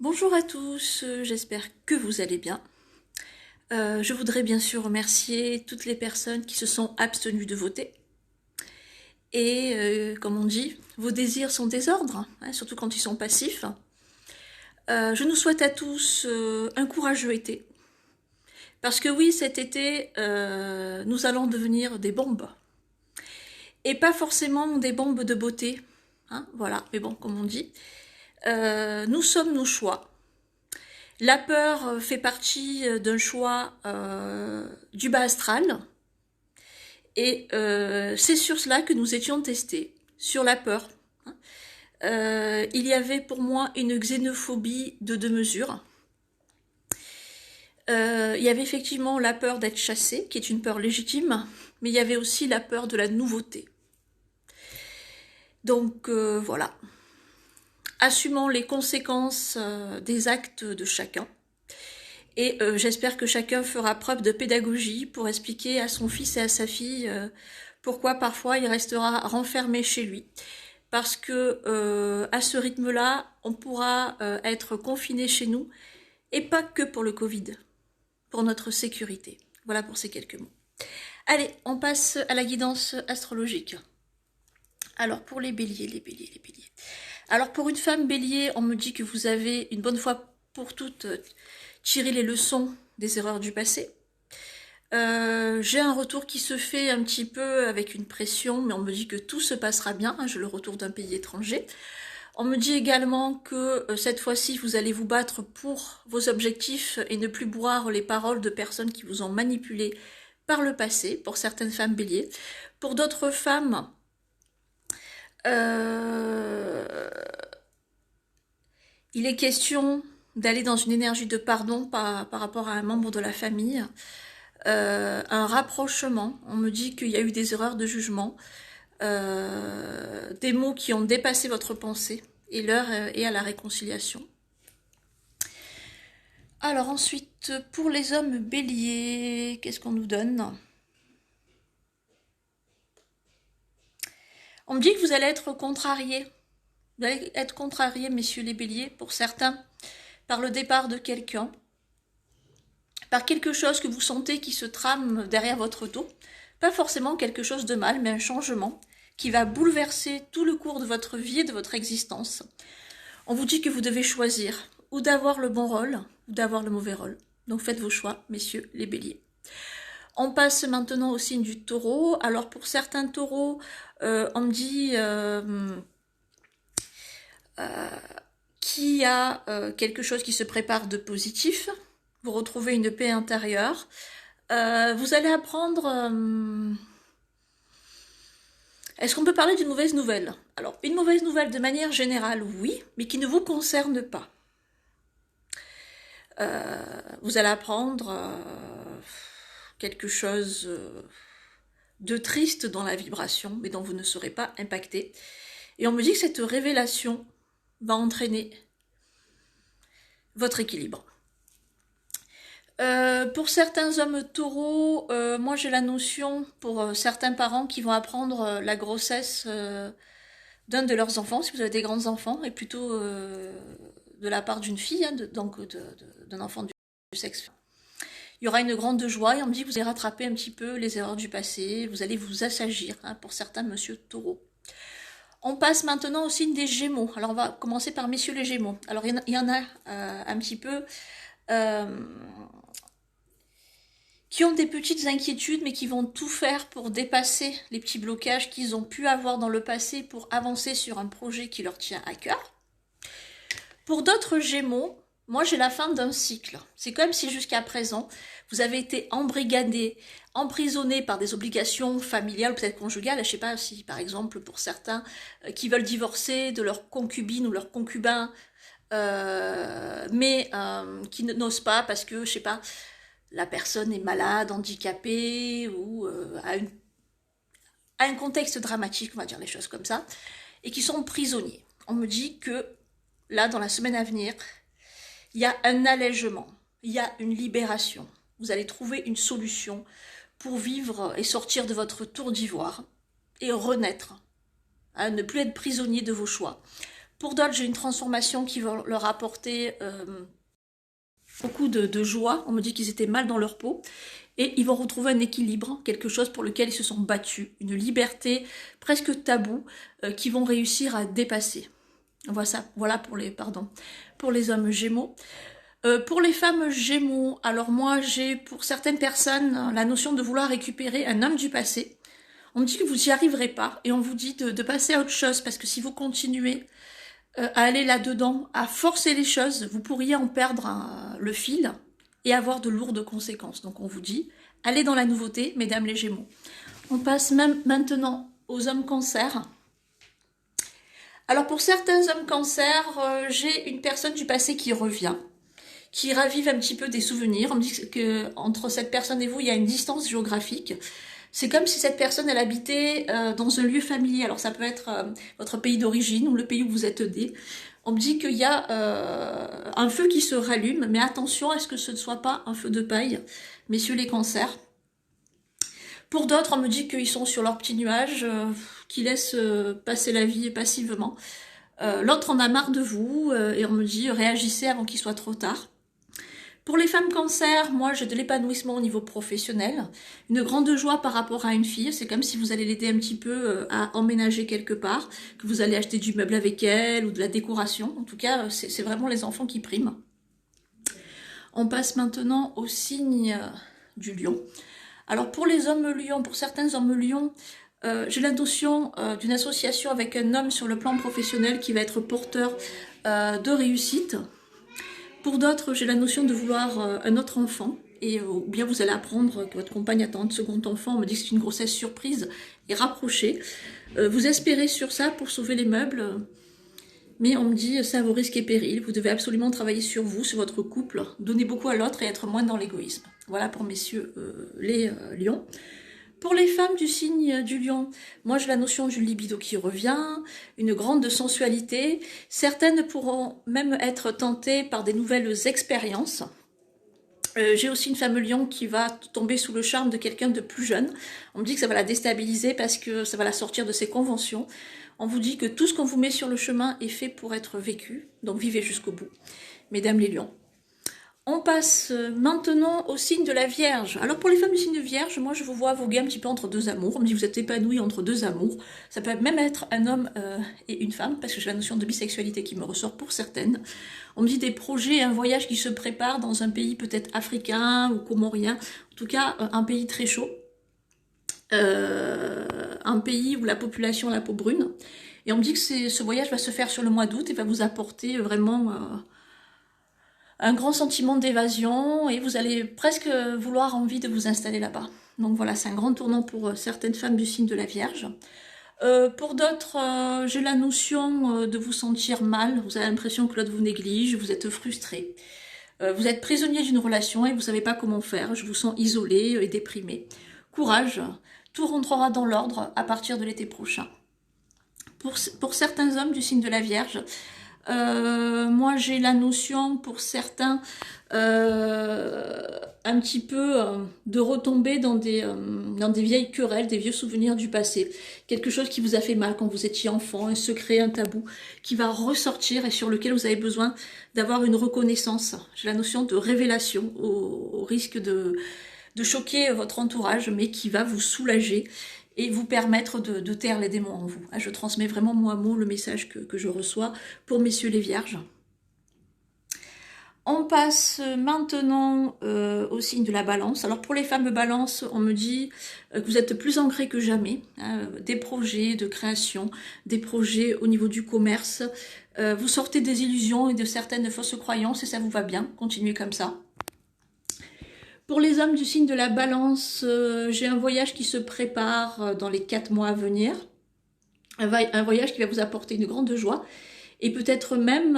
Bonjour à tous, j'espère que vous allez bien. Je voudrais bien sûr remercier toutes les personnes qui se sont abstenues de voter. Et comme on dit, vos désirs sont des ordres, hein, surtout quand ils sont passifs. Je nous souhaite à tous un courageux été. Parce que oui, cet été, nous allons devenir des bombes. Et pas forcément des bombes de beauté, hein, voilà, mais bon, comme on dit. Nous sommes nos choix. La peur fait partie d'un choix du bas astral. Et c'est sur cela que nous étions testés, sur la peur. Il y avait pour moi une xénophobie de deux mesures. Il y avait effectivement la peur d'être chassé, qui est une peur légitime, mais il y avait aussi la peur de la nouveauté. Donc voilà. Assumons les conséquences des actes de chacun. Et j'espère que chacun fera preuve de pédagogie pour expliquer à son fils et à sa fille pourquoi parfois il restera renfermé chez lui. Parce que à ce rythme-là, on pourra être confiné chez nous, et pas que pour le Covid, pour notre sécurité. Voilà pour ces quelques mots. Allez, on passe à la guidance astrologique. Alors pour les béliers, les béliers, les béliers. Alors pour une femme bélier, on me dit que vous avez une bonne fois pour toutes tiré les leçons des erreurs du passé. J'ai un retour qui se fait un petit peu avec une pression, mais on me dit que tout se passera bien. J'ai le retour d'un pays étranger. On me dit également que cette fois-ci, vous allez vous battre pour vos objectifs et ne plus boire les paroles de personnes qui vous ont manipulé par le passé, pour certaines femmes béliers. Pour d'autres femmes, il est question d'aller dans une énergie de pardon par rapport à un membre de la famille. Un rapprochement, on me dit qu'il y a eu des erreurs de jugement, des mots qui ont dépassé votre pensée, et l'heure est à la réconciliation. Alors ensuite, pour les hommes béliers, qu'est-ce qu'on nous donne? On me dit que vous allez être contrariés. Vous allez être contrariés, messieurs les béliers, pour certains, par le départ de quelqu'un, par quelque chose que vous sentez qui se trame derrière votre dos. Pas forcément quelque chose de mal, mais un changement qui va bouleverser tout le cours de votre vie et de votre existence. On vous dit que vous devez choisir ou d'avoir le bon rôle ou d'avoir le mauvais rôle. Donc faites vos choix, messieurs les béliers. On passe maintenant au signe du taureau. Alors pour certains taureaux, on me dit qu'il y a quelque chose qui se prépare de positif. Vous retrouvez une paix intérieure. Vous allez apprendre... Est-ce qu'on peut parler d'une mauvaise nouvelle? Alors, une mauvaise nouvelle de manière générale, oui, mais qui ne vous concerne pas. Vous allez apprendre quelque chose de triste dans la vibration, mais dont vous ne serez pas impacté. Et on me dit que cette révélation va entraîner votre équilibre. Pour certains hommes taureaux, moi j'ai la notion pour certains parents qui vont apprendre la grossesse d'un de leurs enfants, si vous avez des grands enfants, et plutôt de la part d'une fille, hein, donc d'un enfant du sexe. Il y aura une grande joie et on me dit que vous allez rattraper un petit peu les erreurs du passé, vous allez vous assagir, hein, pour certains monsieur taureau. On passe maintenant au signe des Gémeaux. Alors on va commencer par messieurs les Gémeaux. Alors il y en a un petit peu qui ont des petites inquiétudes, mais qui vont tout faire pour dépasser les petits blocages qu'ils ont pu avoir dans le passé pour avancer sur un projet qui leur tient à cœur. Pour d'autres Gémeaux, moi j'ai la fin d'un cycle. C'est comme si jusqu'à présent, vous avez été embrigadés, emprisonnés par des obligations familiales, peut-être conjugales. Je ne sais pas si par exemple pour certains qui veulent divorcer de leur concubine ou leur concubin, mais qui n'osent pas parce que, je sais pas, la personne est malade, handicapée ou a un contexte dramatique, on va dire les choses comme ça, et qui sont prisonniers. On me dit que là, dans la semaine à venir, il y a un allègement, il y a une libération. Vous allez trouver une solution pour vivre et sortir de votre tour d'ivoire et renaître, hein, ne plus être prisonnier de vos choix. Pour d'autres, j'ai une transformation qui va leur apporter beaucoup de joie. On me dit qu'ils étaient mal dans leur peau. Et ils vont retrouver un équilibre, quelque chose pour lequel ils se sont battus. Une liberté presque taboue qu'ils vont réussir à dépasser. Voilà pour les hommes Gémeaux. Pour les femmes Gémeaux, alors moi j'ai pour certaines personnes la notion de vouloir récupérer un homme du passé. On me dit que vous n'y arriverez pas et on vous dit de passer à autre chose parce que si vous continuez à aller là-dedans, à forcer les choses, vous pourriez en perdre le fil et avoir de lourdes conséquences. Donc on vous dit, allez dans la nouveauté, mesdames les Gémeaux. On passe même maintenant aux hommes Cancer. Alors pour certains hommes Cancer, j'ai une personne du passé qui revient, qui ravive un petit peu des souvenirs. On me dit que entre cette personne et vous, il y a une distance géographique. C'est comme si cette personne, elle habitait dans un lieu familier. Alors ça peut être votre pays d'origine ou le pays où vous êtes né. On me dit qu'il y a un feu qui se rallume, mais attention à ce que ce ne soit pas un feu de paille, messieurs les cancers. Pour d'autres, on me dit qu'ils sont sur leur petit nuage, qui laissent passer la vie passivement. L'autre en a marre de vous, et on me dit réagissez avant qu'il soit trop tard. Pour les femmes cancer, moi j'ai de l'épanouissement au niveau professionnel, une grande joie par rapport à une fille, c'est comme si vous allez l'aider un petit peu à emménager quelque part, que vous allez acheter du meuble avec elle ou de la décoration, en tout cas c'est vraiment les enfants qui priment. On passe maintenant au signe du lion. Alors pour les hommes lions, pour certains hommes lions, j'ai la notion d'une association avec un homme sur le plan professionnel qui va être porteur de réussite. Pour d'autres, j'ai la notion de vouloir un autre enfant, ou bien vous allez apprendre que votre compagne attend un second enfant, on me dit que c'est une grossesse surprise et rapprochée. Vous espérez sur ça pour sauver les meubles, mais on me dit c'est à vos risques et périls, vous devez absolument travailler sur vous, sur votre couple, donner beaucoup à l'autre et être moins dans l'égoïsme. Voilà pour messieurs les lions. Pour les femmes du signe du lion, moi j'ai la notion du libido qui revient, une grande sensualité. Certaines pourront même être tentées par des nouvelles expériences. J'ai aussi une femme lion qui va tomber sous le charme de quelqu'un de plus jeune. On me dit que ça va la déstabiliser parce que ça va la sortir de ses conventions. On vous dit que tout ce qu'on vous met sur le chemin est fait pour être vécu, donc vivez jusqu'au bout, mesdames les lions. On passe maintenant au signe de la Vierge. Alors pour les femmes du signe de Vierge, moi je vous vois voguer un petit peu entre deux amours. On me dit que vous êtes épanouie entre deux amours. Ça peut même être un homme et une femme, parce que j'ai la notion de bisexualité qui me ressort pour certaines. On me dit des projets, un voyage qui se prépare dans un pays peut-être africain ou comorien. En tout cas, un pays très chaud. Un pays où la population a la peau brune. Et on me dit que ce voyage va se faire sur le mois d'août et va vous apporter vraiment... un grand sentiment d'évasion et vous allez presque vouloir envie de vous installer là-bas. Donc voilà, c'est un grand tournant pour certaines femmes du signe de la Vierge. Pour d'autres, j'ai la notion de vous sentir mal, vous avez l'impression que l'autre vous néglige, vous êtes frustré. Vous êtes prisonnier d'une relation et vous ne savez pas comment faire, je vous sens isolé et déprimé. Courage, tout rentrera dans l'ordre à partir de l'été prochain. Pour certains hommes du signe de la Vierge, moi j'ai la notion pour certains un petit peu de retomber dans des vieilles querelles, des vieux souvenirs du passé. Quelque chose qui vous a fait mal quand vous étiez enfant, un secret, un tabou qui va ressortir et sur lequel vous avez besoin d'avoir une reconnaissance. J'ai la notion de révélation au risque de choquer votre entourage, mais qui va vous soulager et vous permettre de taire les démons en vous. Je transmets vraiment mot à mot le message que je reçois pour messieurs les Vierges. On passe maintenant au signe de la Balance. Alors pour les femmes Balance, on me dit que vous êtes plus ancrées que jamais. Des projets de création, des projets au niveau du commerce. Vous sortez des illusions et de certaines fausses croyances et ça vous va bien. Continuez comme ça. Pour les hommes du signe de la Balance, j'ai un voyage qui se prépare dans les 4 mois à venir. Un voyage qui va vous apporter une grande joie. Et peut-être même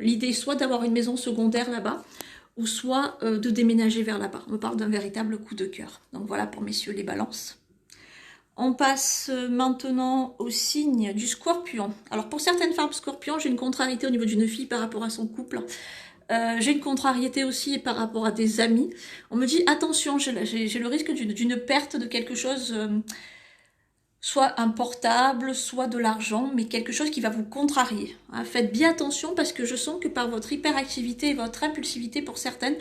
l'idée soit d'avoir une maison secondaire là-bas, ou soit de déménager vers là-bas. On me parle d'un véritable coup de cœur. Donc voilà pour messieurs les Balances. On passe maintenant au signe du Scorpion. Alors pour certaines femmes Scorpion, j'ai une contrariété au niveau d'une fille par rapport à son couple. J'ai une contrariété aussi par rapport à des amis. On me dit attention, j'ai le risque d'une perte de quelque chose soit un portable, soit de l'argent, mais quelque chose qui va vous contrarier. Hein. Faites bien attention parce que je sens que par votre hyperactivité et votre impulsivité pour certaines,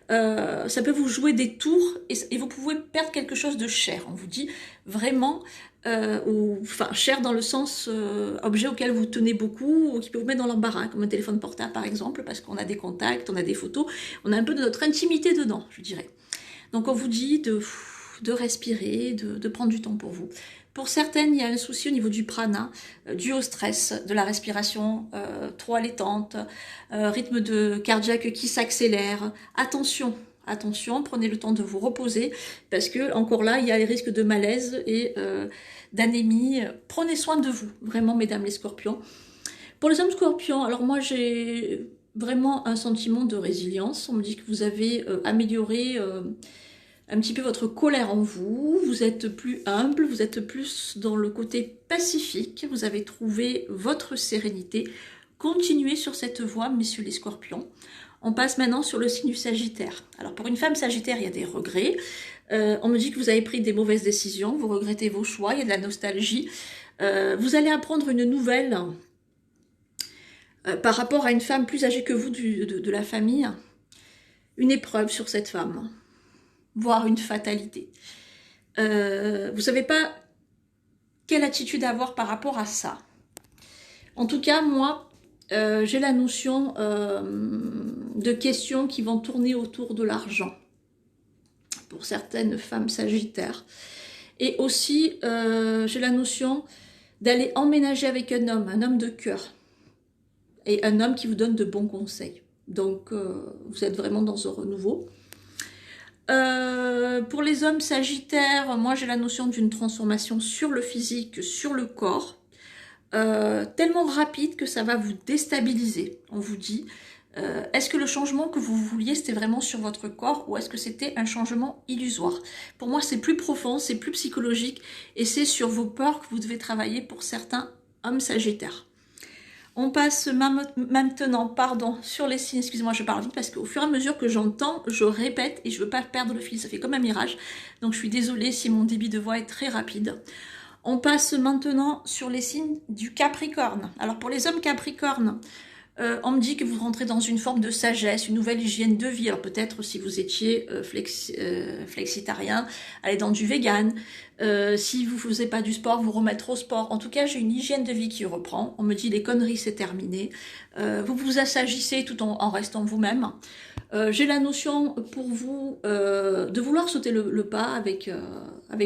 ça peut vous jouer des tours et vous pouvez perdre quelque chose de cher. On vous dit vraiment, enfin cher dans le sens objet auquel vous tenez beaucoup ou qui peut vous mettre dans l'embarras, comme un téléphone portable par exemple, parce qu'on a des contacts, on a des photos, on a un peu de notre intimité dedans, je dirais. Donc on vous dit de respirer, de prendre du temps pour vous. Pour certaines, il y a un souci au niveau du prana, dû au stress, de la respiration trop allaitante, rythme cardiaque qui s'accélère. Attention, attention, prenez le temps de vous reposer, parce que encore là, il y a les risques de malaise et d'anémie. Prenez soin de vous, vraiment, mesdames les scorpions. Pour les hommes scorpions, alors moi j'ai vraiment un sentiment de résilience. On me dit que vous avez amélioré un petit peu votre colère en vous, vous êtes plus humble, vous êtes plus dans le côté pacifique, vous avez trouvé votre sérénité. Continuez sur cette voie, messieurs les scorpions. On passe maintenant sur le signe du Sagittaire. Alors pour une femme Sagittaire, il y a des regrets. On me dit que vous avez pris des mauvaises décisions, vous regrettez vos choix, il y a de la nostalgie. Vous allez apprendre une nouvelle par rapport à une femme plus âgée que vous de la famille. Une épreuve sur cette femme, voire une fatalité. Vous ne savez pas quelle attitude avoir par rapport à ça. En tout cas, moi, j'ai la notion de questions qui vont tourner autour de l'argent pour certaines femmes sagittaires. Et aussi, j'ai la notion d'aller emménager avec un homme de cœur. Et un homme qui vous donne de bons conseils. Donc, vous êtes vraiment dans un renouveau. Pour les hommes sagittaires, moi j'ai la notion d'une transformation sur le physique, sur le corps, tellement rapide que ça va vous déstabiliser. On vous dit, est-ce que le changement que vous vouliez c'était vraiment sur votre corps ou est-ce que c'était un changement illusoire? Pour moi c'est plus profond, c'est plus psychologique et c'est sur vos peurs que vous devez travailler pour certains hommes sagittaires. On passe maintenant, sur les signes, excusez-moi je parle vite parce qu'au fur et à mesure que j'entends, je répète et je ne veux pas perdre le fil, ça fait comme un mirage, donc je suis désolée si mon débit de voix est très rapide. On passe maintenant sur les signes du Capricorne. Alors pour les hommes Capricornes, on me dit que vous rentrez dans une forme de sagesse, une nouvelle hygiène de vie. Alors peut-être si vous étiez flexitarien, aller dans du vegan. Si vous ne faisiez pas du sport, vous remettre au sport. En tout cas, j'ai une hygiène de vie qui reprend. On me dit les conneries, c'est terminé. Vous vous assagissez tout en restant vous-même. J'ai la notion pour vous de vouloir sauter le pas avec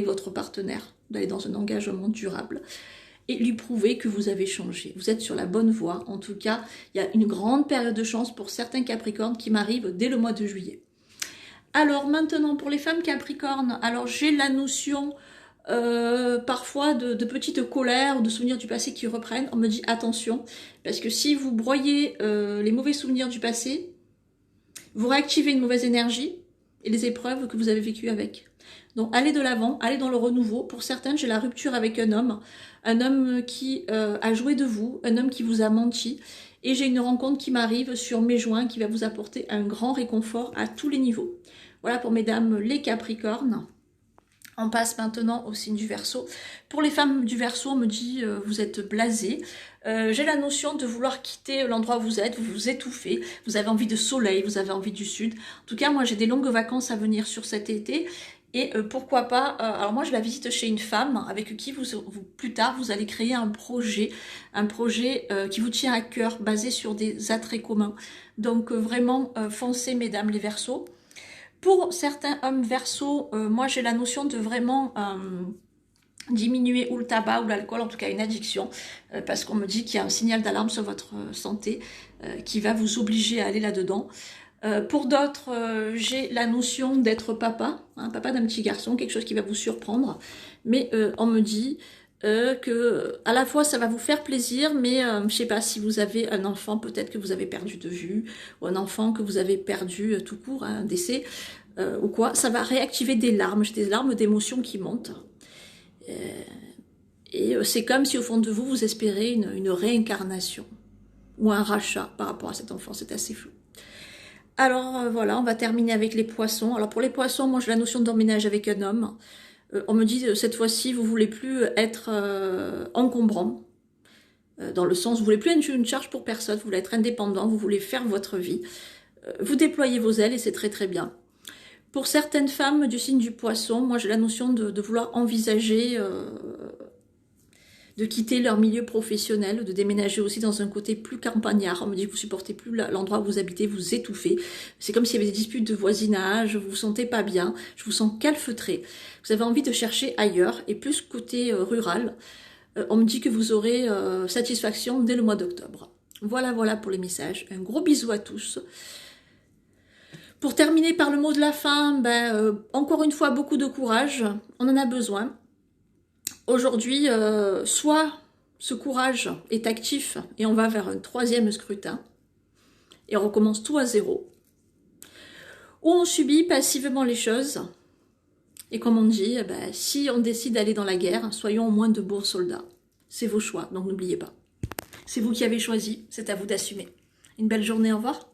votre partenaire, d'aller dans un engagement durable et lui prouver que vous avez changé. Vous êtes sur la bonne voie. En tout cas, il y a une grande période de chance pour certains Capricornes qui m'arrivent dès le mois de juillet. Alors maintenant, pour les femmes Capricornes, alors j'ai la notion parfois de petites colères ou de souvenirs du passé qui reprennent. On me dit attention, parce que si vous broyez les mauvais souvenirs du passé, vous réactivez une mauvaise énergie et les épreuves que vous avez vécues avec. Donc allez de l'avant, allez dans le renouveau. Pour certains, j'ai la rupture avec un homme qui a joué de vous, un homme qui vous a menti. Et j'ai une rencontre qui m'arrive sur mai juin qui va vous apporter un grand réconfort à tous les niveaux. Voilà pour mesdames les Capricornes. On passe maintenant au signe du Verseau. Pour les femmes du Verseau, on me dit vous êtes blasées. J'ai la notion de vouloir quitter l'endroit où vous êtes, vous vous étouffez, vous avez envie de soleil, vous avez envie du sud. En tout cas, moi j'ai des longues vacances à venir sur cet été. Et pourquoi pas, alors moi je la visite chez une femme avec qui plus tard vous allez créer un projet qui vous tient à cœur, basé sur des attraits communs. Donc vraiment foncez mesdames les Verseaux. Pour certains hommes Verseaux, moi j'ai la notion de vraiment diminuer ou le tabac ou l'alcool, en tout cas une addiction, parce qu'on me dit qu'il y a un signal d'alarme sur votre santé qui va vous obliger à aller là-dedans. Pour d'autres, j'ai la notion d'être papa, papa d'un petit garçon, quelque chose qui va vous surprendre, mais on me dit que à la fois ça va vous faire plaisir, mais je sais pas si vous avez un enfant peut-être que vous avez perdu de vue, ou un enfant que vous avez perdu tout court, un décès, ou quoi, ça va réactiver des larmes d'émotions qui montent. Et c'est comme si au fond de vous, vous espérez une réincarnation, ou un rachat par rapport à cet enfant, c'est assez flou. Alors voilà, on va terminer avec les poissons. Alors pour les poissons, moi j'ai la notion d'emménage avec un homme. On me dit cette fois-ci, vous voulez plus être encombrant, dans le sens, vous voulez plus être une charge pour personne, vous voulez être indépendant, vous voulez faire votre vie. Vous déployez vos ailes et c'est très très bien. Pour certaines femmes du signe du poisson, moi j'ai la notion de vouloir envisager de quitter leur milieu professionnel, de déménager aussi dans un côté plus campagnard. On me dit que vous supportez plus l'endroit où vous habitez, vous étouffez. C'est comme s'il y avait des disputes de voisinage, vous vous sentez pas bien, je vous sens calfeutré. Vous avez envie de chercher ailleurs et plus côté rural. On me dit que vous aurez satisfaction dès le mois d'octobre. Voilà, voilà pour les messages. Un gros bisou à tous. Pour terminer par le mot de la fin, encore une fois, beaucoup de courage. On en a besoin. Aujourd'hui, soit ce courage est actif et on va vers un 3e scrutin et on recommence tout à zéro, ou on subit passivement les choses et comme on dit, si on décide d'aller dans la guerre, soyons au moins de bons soldats. C'est vos choix, donc n'oubliez pas. C'est vous qui avez choisi, c'est à vous d'assumer. Une belle journée, au revoir.